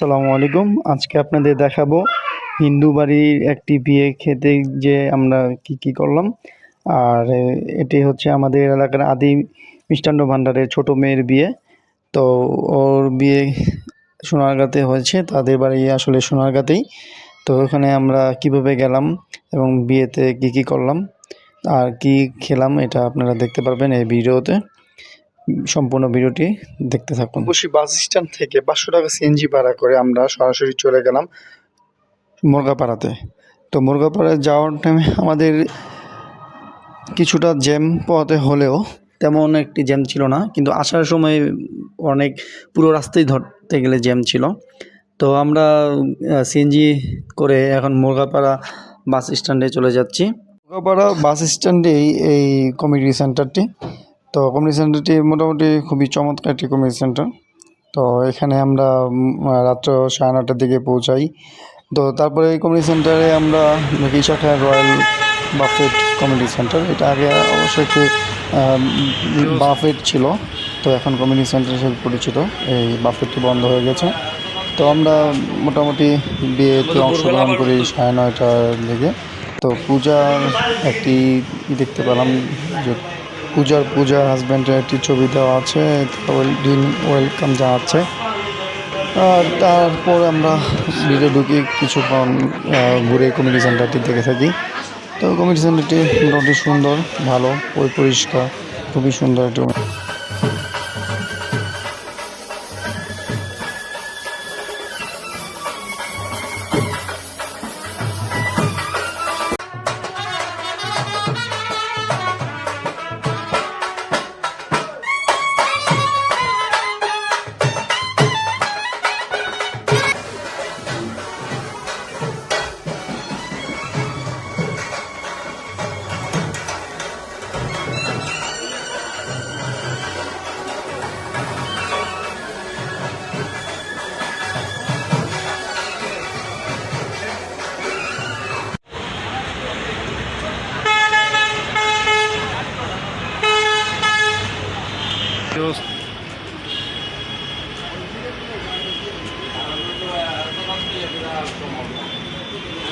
আসসালামু আলাইকুম। আজকে আপনাদের দেখাবো হিন্দু বাড়ির একটি বিয়ে খেতে যে আমরা কি করলাম। আর এটি হচ্ছে আমাদের এলাকার আদি মিষ্টান্ন ভাণ্ডারের ছোট মেয়ের বিয়ে। তো ওর বিয়ে সোনারগাঁতে হয়েছে, তাদের বাড়ি আসলে সোনারগাঁতেই। তো ওখানে আমরা কিভাবে গেলাম এবং বিয়েতে কি করলাম আর কি খেলাম এটা আপনারা দেখতে পারবেন এই ভিডিওতে। সম্পূর্ণ ভিডিওটি দেখতে থাকুন। বসি বাস স্ট্যান্ড থেকে ৫০০ টাকা সিএনজি ভাড়া করে আমরা সরাসরি চলে গেলাম মুরগাপাড়াতে। তো মুরগাপাড়ায় যাওয়ার টাইমে আমাদের কিছুটা জ্যাম পোহাতে হলেও তেমন একটি জ্যাম ছিল না, কিন্তু আসার সময় অনেক পুরো রাস্তায় ধরতে গেলে জ্যাম ছিল। তো আমরা সিএনজি করে এখন মুরগাপাড়া বাস স্ট্যান্ডে চলে যাচ্ছি। মুরগাপাড়া বাস স্ট্যান্ডেই এই কমিউনিটি সেন্টারটি। তো কমিউনিটি সেন্টারটি মোটামুটি খুবই চমৎকার একটি কমিউনিটি সেন্টার। তো এখানে আমরা রাত্র 9:30টার দিকে পৌঁছাই। তো তারপরে এই কমিউনিটি সেন্টারে আমরা Isha royal buffet community center, এটা আগে অবশ্যই একটি বাফেট ছিল, তো এখন কমিউনিটি সেন্টার হিসেবে পরিচিত। এই বাফেটটি বন্ধ হয়ে গেছে। তো আমরা মোটামুটি বিয়েতে অংশগ্রহণ করি 9:30টার দিকে। তো পূজার একটি দেখতে পেলাম যে পূজার হাজব্যান্ডের একটি ছবি দেওয়া আছে, ওয়েলকাম জানাচ্ছে। আর তারপর আমরা ভিতরে ঢুকি, কিছুক্ষণ ঘুরে কমিউনিটি সেন্টারটি দেখে থাকি। তো কমিউনিটি সেন্টারটি মোটামুটি সুন্দর, ভালো, পরিষ্কার, খুবই সুন্দর একটি।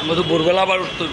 আমরা তো ভোরবেলা আবার উঠতে